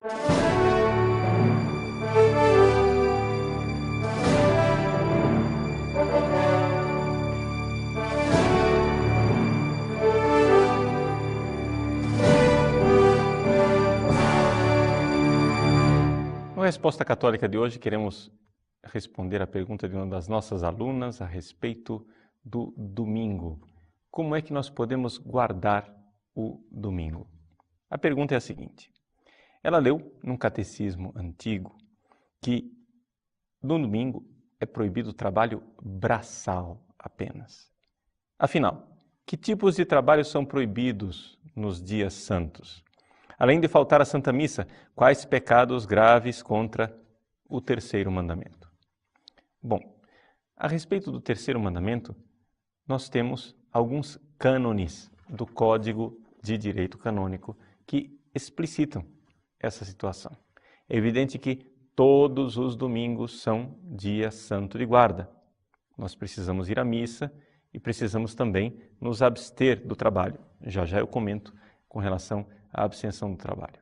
Na Resposta Católica de hoje, queremos responder a pergunta de uma das nossas alunas a respeito do domingo. Como é que nós podemos guardar o domingo? A pergunta é a seguinte. Ela leu num catecismo antigo que no domingo é proibido o trabalho braçal apenas. Afinal, que tipos de trabalho são proibidos nos dias santos? Além de faltar à Santa Missa, quais pecados graves contra o terceiro mandamento? Bom, a respeito do terceiro mandamento, nós temos alguns cânones do Código de Direito Canônico que explicitam essa situação. É evidente que todos os domingos são dia santo de guarda. Nós precisamos ir à missa e precisamos também nos abster do trabalho. Já eu comento com relação à abstenção do trabalho.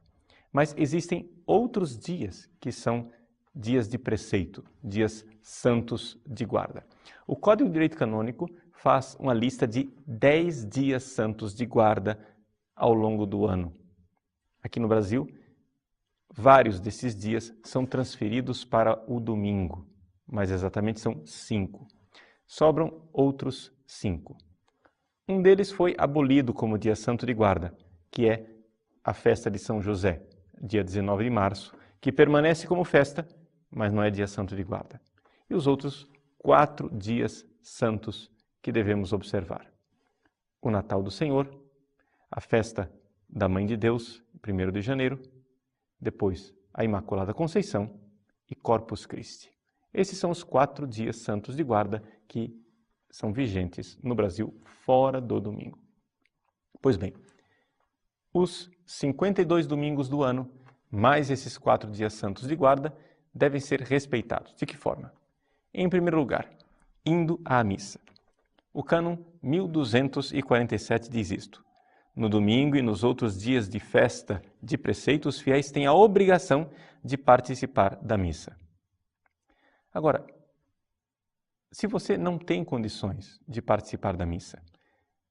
Mas existem outros dias que são dias de preceito, dias santos de guarda. O Código de Direito Canônico faz uma lista de 10 dias santos de guarda ao longo do ano. Aqui no Brasil, vários desses dias são transferidos para o domingo, mas exatamente são 5. Sobram outros 5. Um deles foi abolido como dia santo de guarda, que é a festa de São José, dia 19 de março, que permanece como festa, mas não é dia santo de guarda. E os outros 4 dias santos que devemos observar. O Natal do Senhor, a festa da Mãe de Deus, 1º de janeiro, depois a Imaculada Conceição e Corpus Christi. Esses são os 4 dias santos de guarda que são vigentes no Brasil fora do domingo. Pois bem, os 52 domingos do ano, mais esses 4 dias santos de guarda, devem ser respeitados. De que forma? Em primeiro lugar, indo à missa. O cânon 1247 diz isto. No domingo e nos outros dias de festa de preceito, os fiéis têm a obrigação de participar da missa. Agora, se você não tem condições de participar da missa,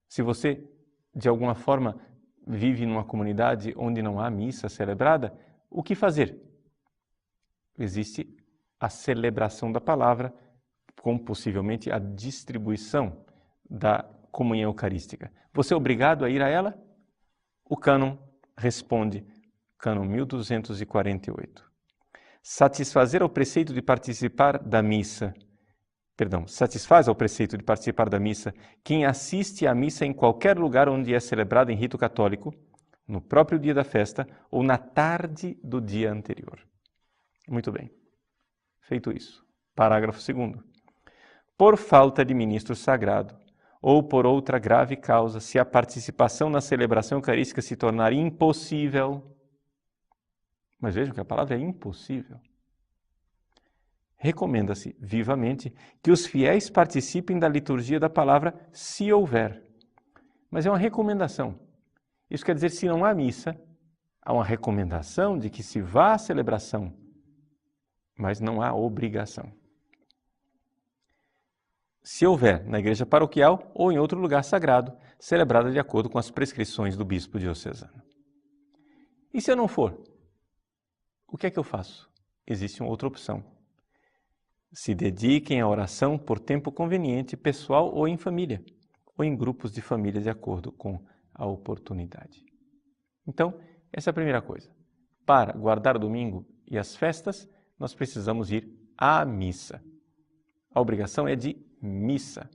se você, de alguma forma, vive numa comunidade onde não há missa celebrada, o que fazer? Existe a celebração da palavra, com possivelmente a distribuição da comunhão eucarística. Você é obrigado a ir a ela? O cânon responde, cânon 1248. Satisfaz ao preceito de participar da missa quem assiste à missa em qualquer lugar onde é celebrada em rito católico, no próprio dia da festa ou na tarde do dia anterior. Muito bem. Feito isso. Parágrafo 2º. Por falta de ministro sagrado ou por outra grave causa, se a participação na celebração eucarística se tornar impossível, mas vejam que a palavra é impossível, recomenda-se vivamente que os fiéis participem da liturgia da palavra se houver. Mas é uma recomendação. Isso quer dizer, se não há missa, há uma recomendação de que se vá à celebração, mas não há obrigação. Se houver na igreja paroquial ou em outro lugar sagrado, celebrada de acordo com as prescrições do bispo diocesano. E se eu não for? O que é que eu faço? Existe uma outra opção. Se dediquem à oração por tempo conveniente, pessoal ou em família, ou em grupos de família de acordo com a oportunidade. Então, essa é a primeira coisa. Para guardar o domingo e as festas, nós precisamos ir à missa. A obrigação é de missa.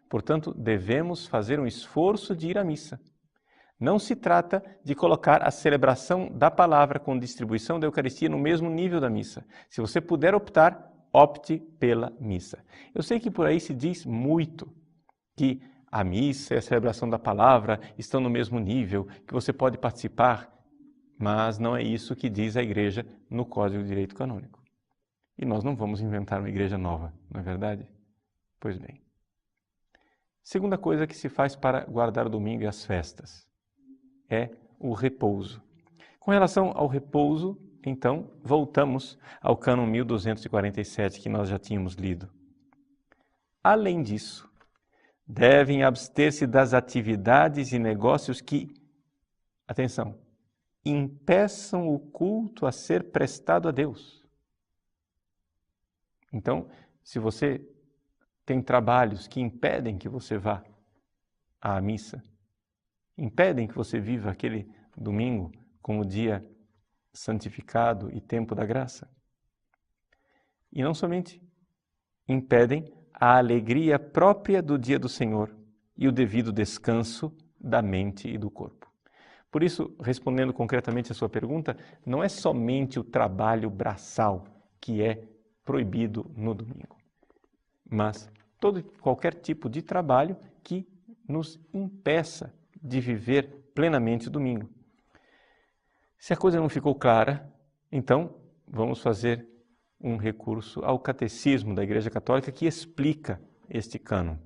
Portanto, devemos fazer um esforço de ir à missa. Não se trata de colocar a celebração da palavra com distribuição da Eucaristia no mesmo nível da missa. Se você puder optar, opte pela missa. Eu sei que por aí se diz muito que a missa e a celebração da palavra estão no mesmo nível, que você pode participar, mas não é isso que diz a Igreja no Código de Direito Canônico. E nós não vamos inventar uma igreja nova, não é verdade? Pois bem. Segunda coisa que se faz para guardar o domingo e as festas é o repouso. Com relação ao repouso, então, voltamos ao cânon 1247 que nós já tínhamos lido. Além disso, devem abster-se das atividades e negócios que, atenção, impeçam o culto a ser prestado a Deus. Então, se você tem trabalhos que impedem que você vá à missa, impedem que você viva aquele domingo como dia santificado e tempo da graça. E não somente impedem a alegria própria do dia do Senhor e o devido descanso da mente e do corpo. Por isso, respondendo concretamente a sua pergunta, não é somente o trabalho braçal que é proibido no domingo, mas qualquer tipo de trabalho que nos impeça de viver plenamente o domingo. Se a coisa não ficou clara, então vamos fazer um recurso ao Catecismo da Igreja Católica que explica este cânon.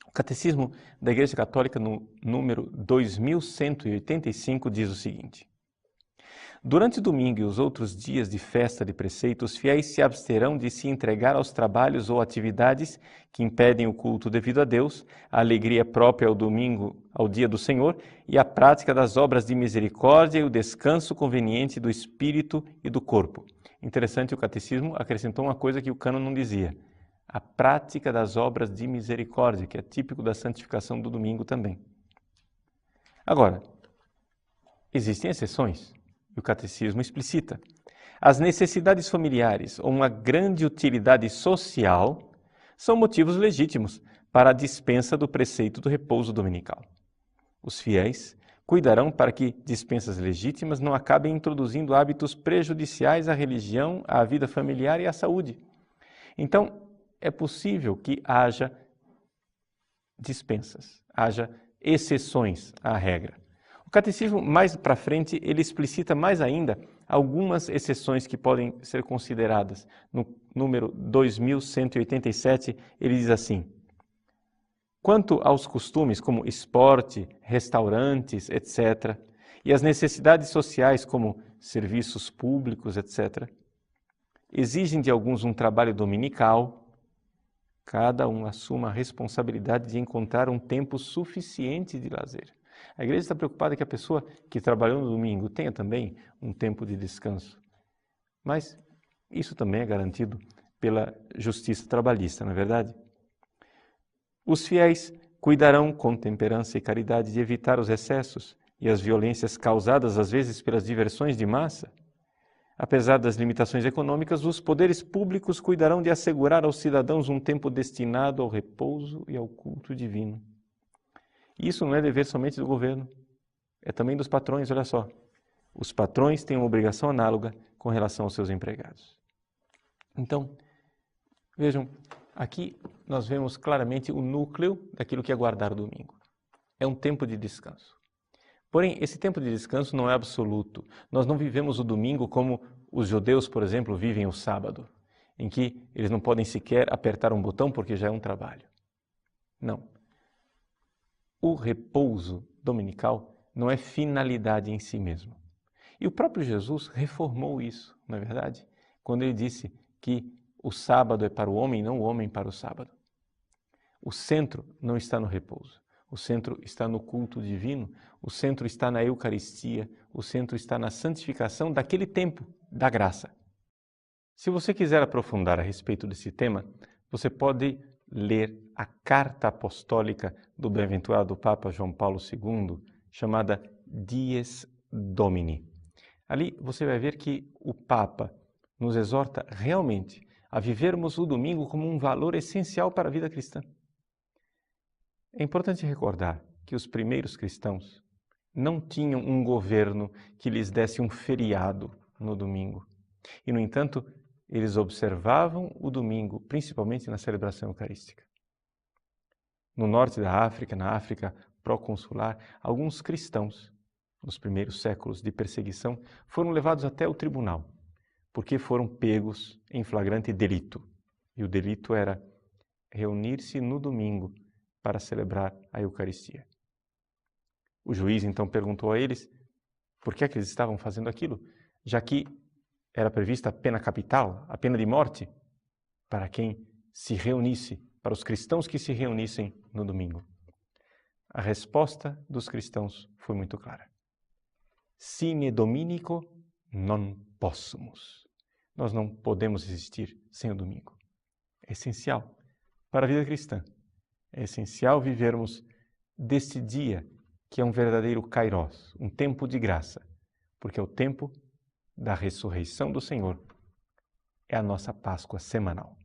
O Catecismo da Igreja Católica, no número 2185, diz o seguinte: durante o domingo e os outros dias de festa de preceito, os fiéis se absterão de se entregar aos trabalhos ou atividades que impedem o culto devido a Deus, a alegria própria ao domingo, ao dia do Senhor, e a prática das obras de misericórdia e o descanso conveniente do espírito e do corpo. Interessante, o Catecismo acrescentou uma coisa que o cânon não dizia: a prática das obras de misericórdia, que é típico da santificação do domingo também. Agora, existem exceções. E o Catecismo explicita: as necessidades familiares ou uma grande utilidade social são motivos legítimos para a dispensa do preceito do repouso dominical. Os fiéis cuidarão para que dispensas legítimas não acabem introduzindo hábitos prejudiciais à religião, à vida familiar e à saúde. Então, é possível que haja dispensas, haja exceções à regra. O Catecismo, mais para frente, ele explicita mais ainda algumas exceções que podem ser consideradas. No número 2187, ele diz assim: quanto aos costumes como esporte, restaurantes, etc., e as necessidades sociais como serviços públicos, etc., exigem de alguns um trabalho dominical, cada um assuma a responsabilidade de encontrar um tempo suficiente de lazer. A igreja está preocupada que a pessoa que trabalhou no domingo tenha também um tempo de descanso. Mas isso também é garantido pela justiça trabalhista, não é verdade? Os fiéis cuidarão com temperança e caridade de evitar os excessos e as violências causadas às vezes pelas diversões de massa. Apesar das limitações econômicas, os poderes públicos cuidarão de assegurar aos cidadãos um tempo destinado ao repouso e ao culto divino. Isso não é dever somente do governo, é também dos patrões, olha só. Os patrões têm uma obrigação análoga com relação aos seus empregados. Então, vejam, aqui nós vemos claramente o núcleo daquilo que é guardar o domingo. É um tempo de descanso. Porém, esse tempo de descanso não é absoluto. Nós não vivemos o domingo como os judeus, por exemplo, vivem o sábado, em que eles não podem sequer apertar um botão porque já é um trabalho. Não. O repouso dominical não é finalidade em si mesmo. E o próprio Jesus reformou isso, não é verdade? Quando ele disse que o sábado é para o homem e não o homem para o sábado. O centro não está no repouso. O centro está no culto divino, o centro está na Eucaristia, o centro está na santificação daquele tempo da graça. Se você quiser aprofundar a respeito desse tema, você pode ler a Carta Apostólica do bem-aventurado Papa João Paulo II, chamada Dies Domini. Ali você vai ver que o Papa nos exorta realmente a vivermos o domingo como um valor essencial para a vida cristã. É importante recordar que os primeiros cristãos não tinham um governo que lhes desse um feriado no domingo. E, no entanto, eles observavam o domingo, principalmente na celebração eucarística. No norte da África, na África proconsular, alguns cristãos, nos primeiros séculos de perseguição, foram levados até o tribunal, porque foram pegos em flagrante delito. E o delito era reunir-se no domingo para celebrar a Eucaristia. O juiz então perguntou a eles por que é que eles estavam fazendo aquilo, já que era prevista a pena capital, a pena de morte, para quem se reunisse, para os cristãos que se reunissem no domingo. A resposta dos cristãos foi muito clara. Sine dominico non possumus. Nós não podemos existir sem o domingo. É essencial para a vida cristã. É essencial vivermos deste dia, que é um verdadeiro kairos, um tempo de graça, porque é o tempo da ressurreição do Senhor. É a nossa Páscoa semanal.